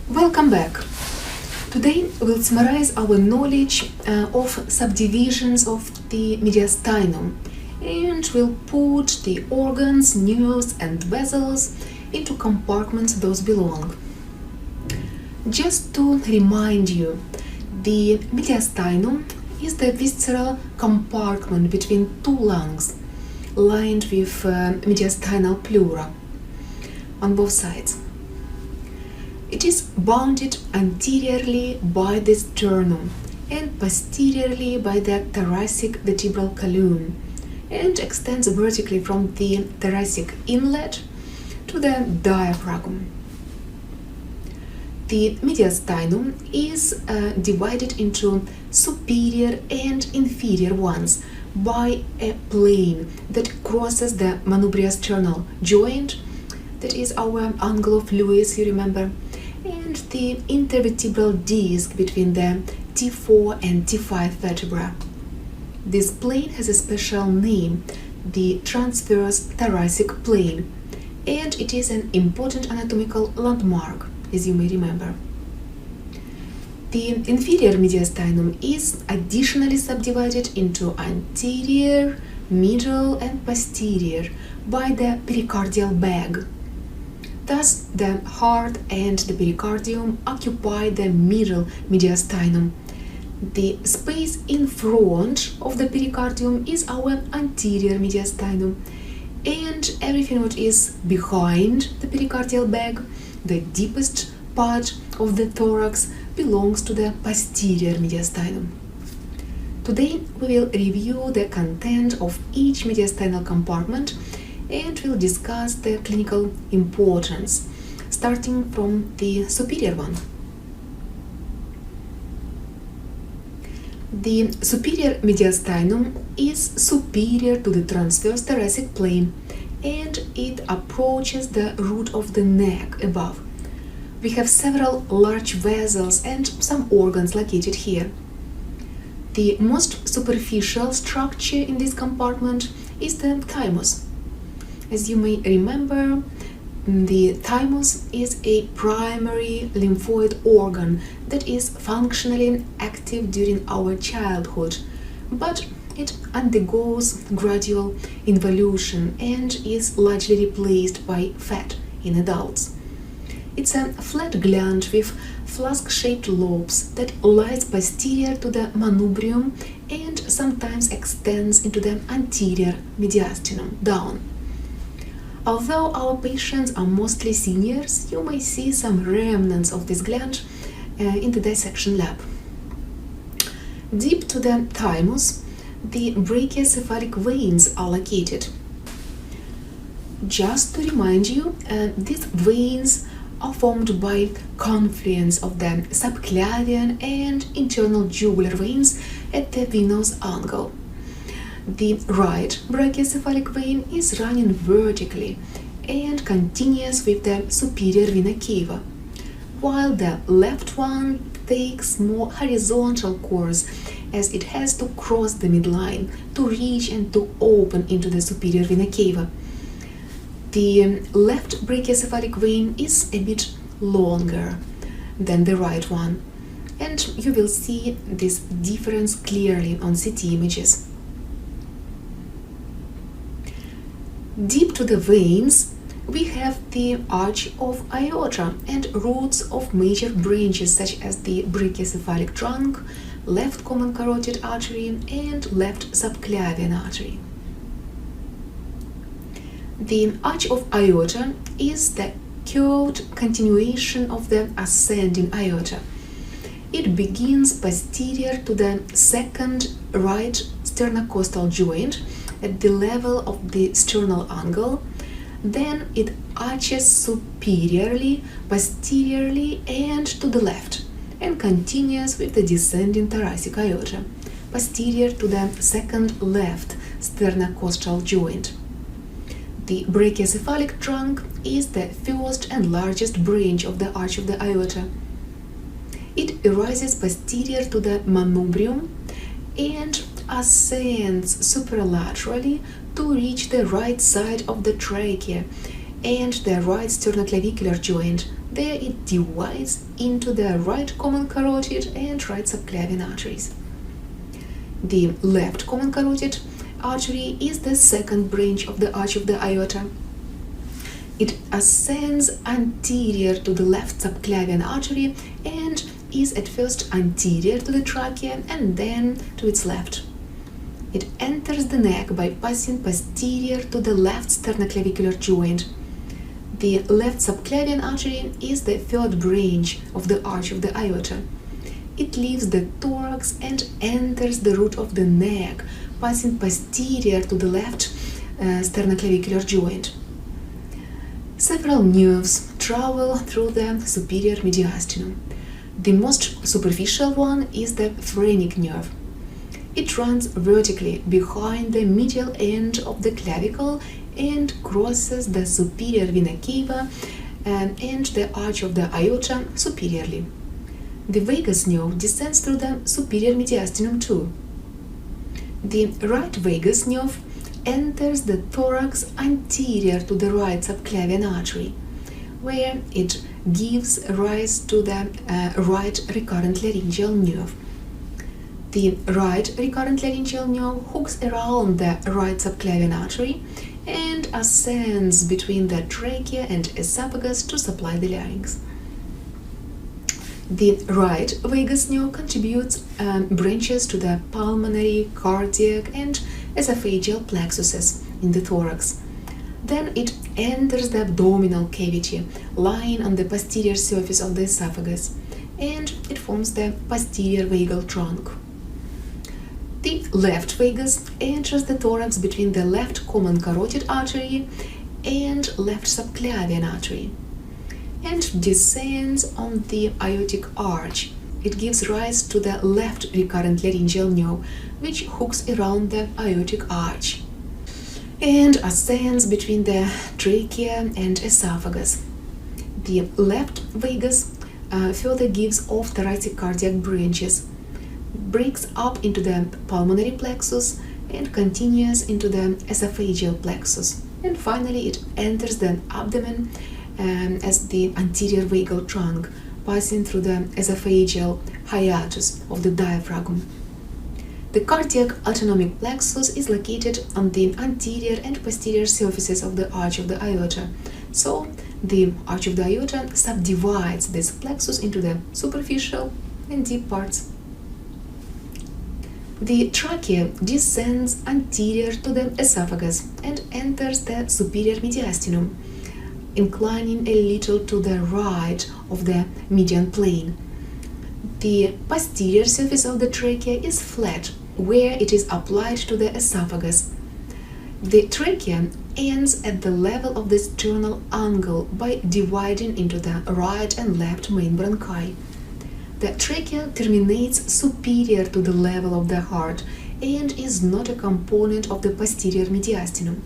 Welcome back. Today we'll summarize our knowledge of subdivisions of the mediastinum, and we'll put the organs, nerves and vessels into compartments those belong. Just to remind you, the mediastinum is the visceral compartment between two lungs, lined with mediastinal pleura on both sides. It is bounded anteriorly by the sternum and posteriorly by the thoracic vertebral column, and extends vertically from the thoracic inlet to the diaphragm. The mediastinum is divided into superior and inferior ones by a plane that crosses the manubriosternal joint, that is our angle of Lewis, you remember, and the intervertebral disc between the T4 and T5 vertebra. This plane has a special name, the transverse thoracic plane, and it is an important anatomical landmark, as you may remember. The inferior mediastinum is additionally subdivided into anterior, middle and posterior by the pericardial bag. Thus, the heart and the pericardium occupy the middle mediastinum. The space in front of the pericardium is our anterior mediastinum, and everything what is behind the pericardial bag, the deepest part of the thorax, belongs to the posterior mediastinum. Today we will review the content of each mediastinal compartment and we'll discuss the clinical importance, starting from the superior one. The superior mediastinum is superior to the transverse thoracic plane, and it approaches the root of the neck above. We have several large vessels and some organs located here. The most superficial structure in this compartment is the thymus. As you may remember, the thymus is a primary lymphoid organ that is functionally active during our childhood, but it undergoes gradual involution and is largely replaced by fat in adults. It's a flat gland with flask-shaped lobes that lies posterior to the manubrium and sometimes extends into the anterior mediastinum down. Although our patients are mostly seniors, you may see some remnants of this gland in the dissection lab. Deep to the thymus, the brachiocephalic veins are located. Just to remind you, these veins are formed by confluence of the subclavian and internal jugular veins at the venous angle. The right brachiocephalic vein is running vertically and continues with the superior vena cava, while the left one takes more horizontal course as it has to cross the midline to reach and to open into the superior vena cava. The left brachiocephalic vein is a bit longer than the right one, and you will see this difference clearly on CT images. Deep to the veins, we have the arch of aorta and roots of major branches such as the brachiocephalic trunk, left common carotid artery and left subclavian artery. The arch of aorta is the curved continuation of the ascending aorta. It begins posterior to the second right sternocostal joint at the level of the sternal angle, then it arches superiorly, posteriorly and to the left, and continues with the descending thoracic aorta, posterior to the second left sternocostal joint. The brachiocephalic trunk is the first and largest branch of the arch of the aorta. It arises posterior to the manubrium and ascends superlaterally to reach the right side of the trachea and the right sternoclavicular joint. There it divides into the right common carotid and right subclavian arteries. The left common carotid artery is the second branch of the arch of the aorta. It ascends anterior to the left subclavian artery and is at first anterior to the trachea and then to its left. It enters the neck by passing posterior to the left sternoclavicular joint. The left subclavian artery is the third branch of the arch of the aorta. It leaves the thorax and enters the root of the neck, passing posterior to the left sternoclavicular joint. Several nerves travel through the superior mediastinum. The most superficial one is the phrenic nerve. It runs vertically behind the medial end of the clavicle and crosses the superior vena cava and the arch of the aorta superiorly. The vagus nerve descends through the superior mediastinum too. The right vagus nerve enters the thorax anterior to the right subclavian artery, where it gives rise to the right recurrent laryngeal nerve. The right recurrent laryngeal nerve hooks around the right subclavian artery and ascends between the trachea and esophagus to supply the larynx. The right vagus nerve contributes branches to the pulmonary, cardiac, and esophageal plexuses in the thorax. Then it enters the abdominal cavity, lying on the posterior surface of the esophagus, and it forms the posterior vagal trunk. The left vagus enters the thorax between the left common carotid artery and left subclavian artery, and descends on the aortic arch. It gives rise to the left recurrent laryngeal nerve, which hooks around the aortic arch and ascends between the trachea and esophagus. The left vagus further gives off thoracic cardiac branches, breaks up into the pulmonary plexus and continues into the esophageal plexus, and finally it enters the abdomen as the anterior vagal trunk, passing through the esophageal hiatus of the diaphragm. The cardiac autonomic plexus is located on the anterior and posterior surfaces of the arch of the aorta, so the arch of the aorta subdivides this plexus into the superficial and deep parts. The trachea descends anterior to the esophagus and enters the superior mediastinum, inclining a little to the right of the median plane. The posterior surface of the trachea is flat, where it is applied to the esophagus. The trachea ends at the level of the sternal angle by dividing into the right and left main bronchi. The trachea terminates superior to the level of the heart and is not a component of the posterior mediastinum.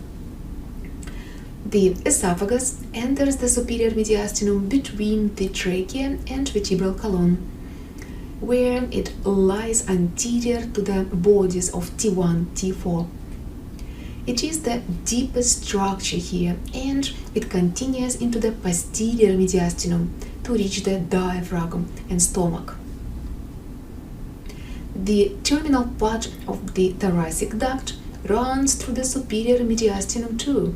The esophagus enters the superior mediastinum between the trachea and vertebral column, where it lies anterior to the bodies of T1, T4. It is the deepest structure here, and it continues into the posterior mediastinum to reach the diaphragm and stomach. The terminal part of the thoracic duct runs through the superior mediastinum too,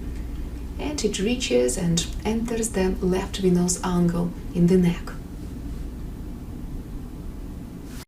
and it reaches and enters the left venous angle in the neck.